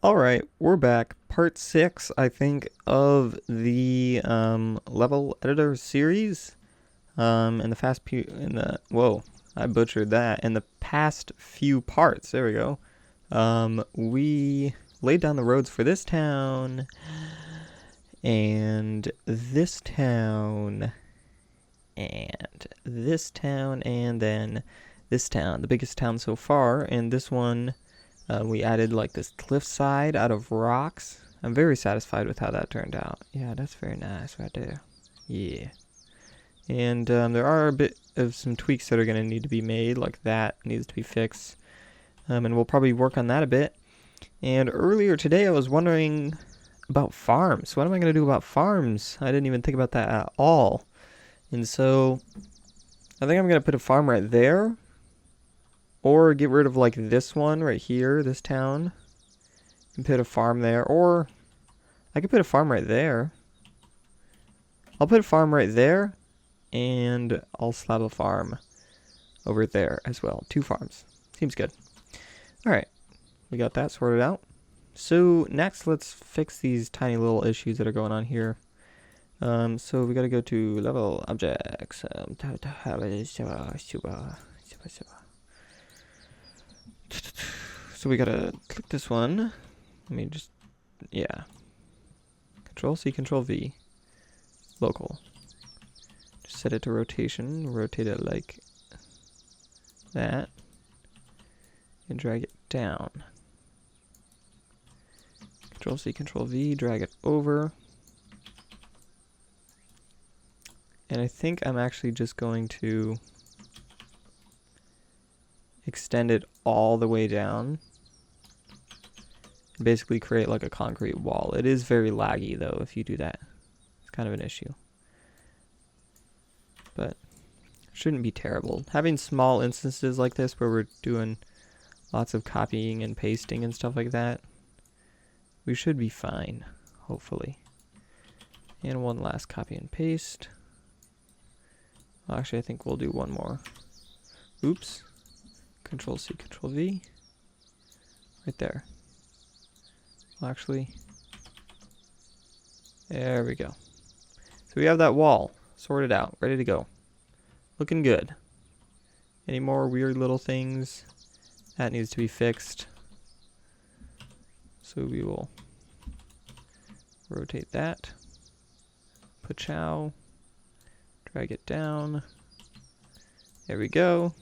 Alright, we're back. Part 6, I think, of the level editor series. Whoa, I butchered that. In the past few parts, there we go. We laid down the roads for this town, and this town, and this town, and then this town, the biggest town so far, and this one. We added like this cliffside out of rocks. I'm very satisfied with how that turned out. Yeah, that's very nice right there. Yeah. And there are a bit of some tweaks that are going to need to be made, like that needs to be fixed. And we'll probably work on that a bit. And earlier today I was wondering about farms. What am I going to do about farms? I didn't even think about that at all. And so I think I'm going to put a farm right there. Or get rid of like this one right here, this town. And put a farm there. Or I could put a farm right there. I'll put a farm right there. And I'll slap a farm over there as well. 2 farms. Seems good. Alright. We got that sorted out. So next let's fix these tiny little issues that are going on here. So we gotta go to level objects. So we gotta click this one. Let me just, yeah. Control C, Control V. Local. Just set it to rotation. Rotate it like that. And drag it down. Control C, Control V. Drag it over. And I think I'm actually just going to extend it all the way down. And basically create like a concrete wall. It is very laggy though if you do that. It's kind of an issue. But shouldn't be terrible. Having small instances like this where we're doing lots of copying and pasting and stuff like that, we should be fine, hopefully. And one last copy and paste. Well, actually, I think we'll do one more. Oops. Control C, Control V. Right there. Well, actually, there we go. So we have that wall sorted out, ready to go. Looking good. Any more weird little things? That needs to be fixed. So we will rotate that. Pachow. Drag it down. There we go.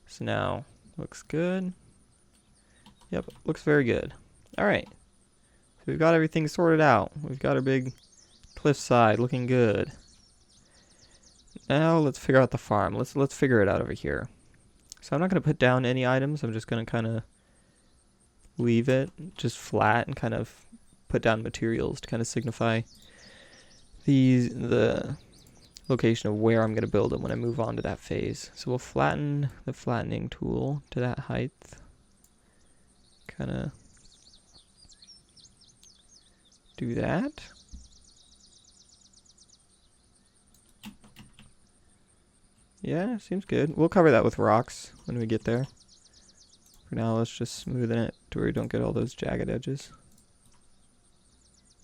So now, looks good. Yep, looks very good. Alright. So we've got everything sorted out. We've got our big cliffside looking good. Now let's figure out the farm. Let's figure it out over here. So I'm not going to put down any items. I'm just going to kind of leave it just flat and kind of put down materials to kind of signify the location of where I'm going to build them when I move on to that phase. So we'll flatten the flattening tool to that height. Kind of do that. Yeah, seems good. We'll cover that with rocks when we get there. For now, let's just smoothen it to where we don't get all those jagged edges.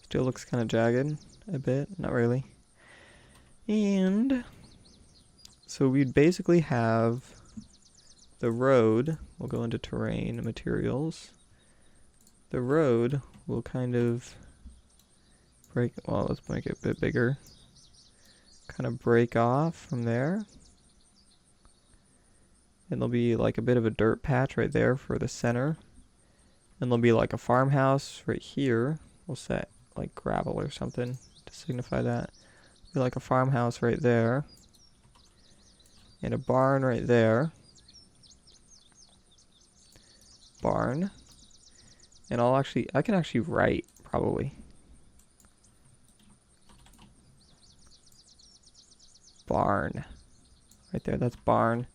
Still looks kind of jagged a bit, not really. And so we'd basically have the road, we'll go into terrain, materials. The road will kind of break, well, let's make it a bit bigger. Kind of break off from there. And there'll be like a bit of a dirt patch right there for the center. And there'll be like a farmhouse right here. We'll set like gravel or something to signify that. Be like a farmhouse right there. And a barn right there. Barn. And I can actually write probably. Barn. Right there, that's barn.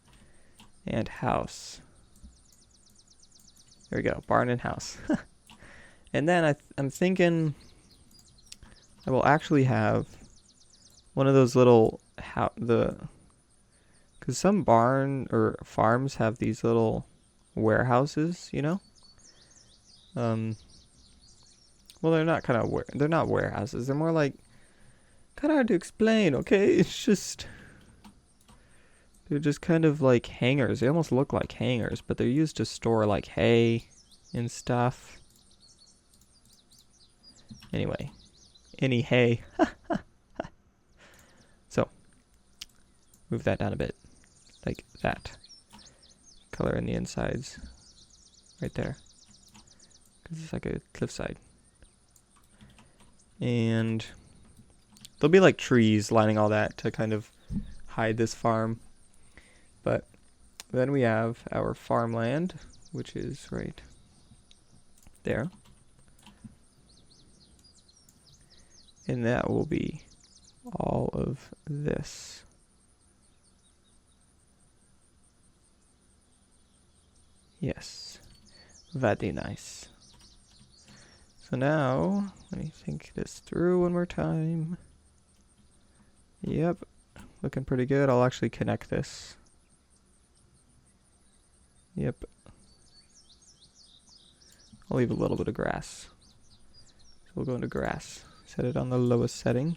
And house. There we go, barn and house. And then I'm thinking I will actually have one of those little because some barn or farms have these little warehouses, you know, Well, they're not they're not warehouses. They're more like kind of hard to explain. Okay, it's just they're just kind of like hangars. They almost look like hangars, but they're used to store like hay and stuff. Anyway, any hay. So, move that down a bit, like that. Color in the insides, right there, because it's like a cliffside. And there'll be like trees lining all that to kind of hide this farm. But then we have our farmland, which is right there. And that will be all of this. Yes, very nice. So now, let me think this through one more time. Yep, looking pretty good. I'll actually connect this. Yep. I'll leave a little bit of grass. So we'll go into grass. Set it on the lowest setting.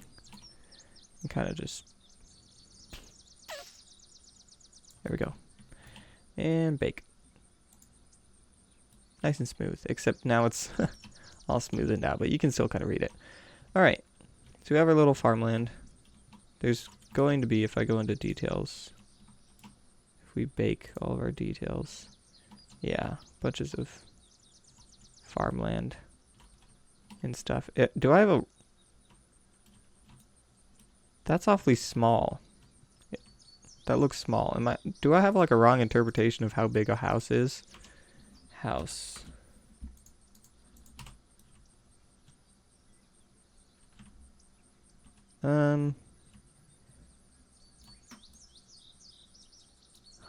And kind of just... There we go. And bake. Nice and smooth. Except now it's all smoothened out, but you can still kind of read it. Alright. So we have our little farmland. There's going to be, if I go into details... If we bake all of our details... Yeah, bunches of farmland and stuff. Do I have a... That's awfully small. That looks small. Do I have like a wrong interpretation of how big a house is? House.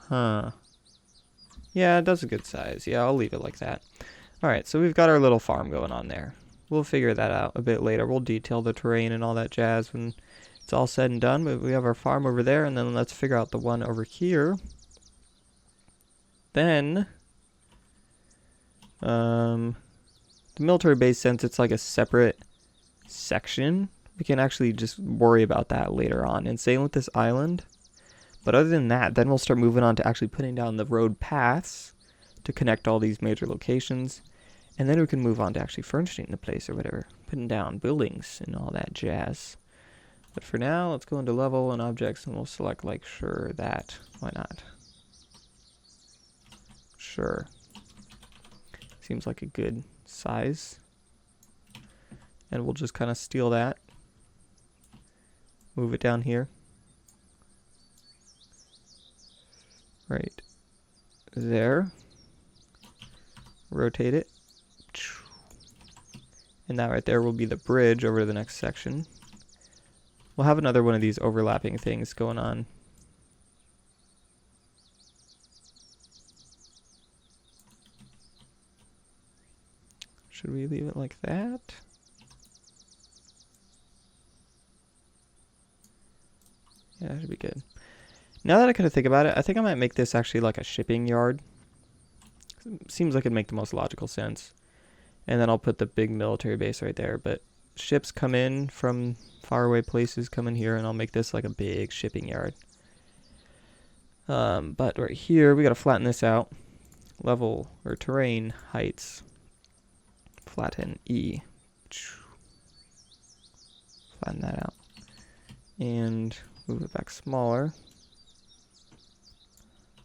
Huh. Yeah, that's a good size. Yeah, I'll leave it like that. Alright, so we've got our little farm going on there. We'll figure that out a bit later. We'll detail the terrain and all that jazz when it's all said and done. But we have our farm over there, and then let's figure out the one over here. Then, the military base, since it's like a separate section, we can actually just worry about that later on. And same with this island. But other than that, then we'll start moving on to actually putting down the road paths to connect all these major locations. And then we can move on to actually furnishing the place or whatever. Putting down buildings and all that jazz. But for now, let's go into level and objects and we'll select like sure that. Why not? Sure. Seems like a good size. And we'll just kind of steal that. Move it down here. Right there. Rotate it. And that right there will be the bridge over to the next section. We'll have another one of these overlapping things going on. Should we leave it like that? Yeah, that should be good. Now that I kind of think about it, I think I might make this actually like a shipping yard. Seems like it'd make the most logical sense. And then I'll put the big military base right there. But ships come in from faraway places, come in here, and I'll make this like a big shipping yard. But right here, we gotta flatten this out. Level, or terrain, heights. Flatten E. Flatten that out. And move it back smaller.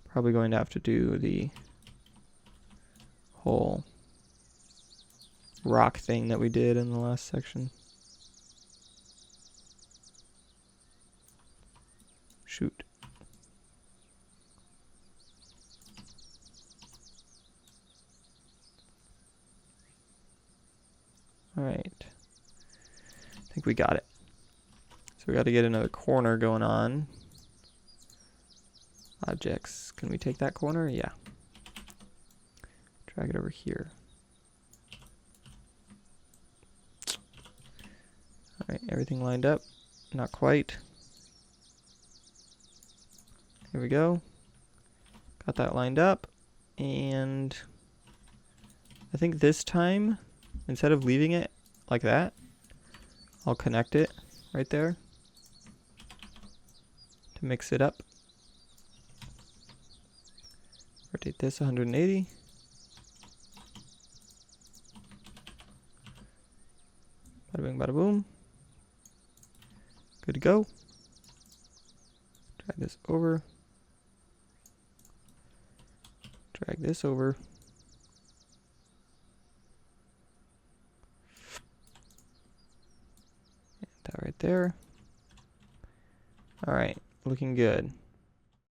Probably going to have to do the whole rock thing that we did in the last section. Shoot. Alright. I think we got it. So we got to get another corner going on. Objects. Can we take that corner? Yeah. Drag it over here. Alright, everything lined up. Not quite. Here we go. Got that lined up. And I think this time, instead of leaving it like that, I'll connect it right there to mix it up. Rotate this 180. Bada bing, bada boom. Good to go. Drag this over. Drag this over. And that right there. Alright, looking good.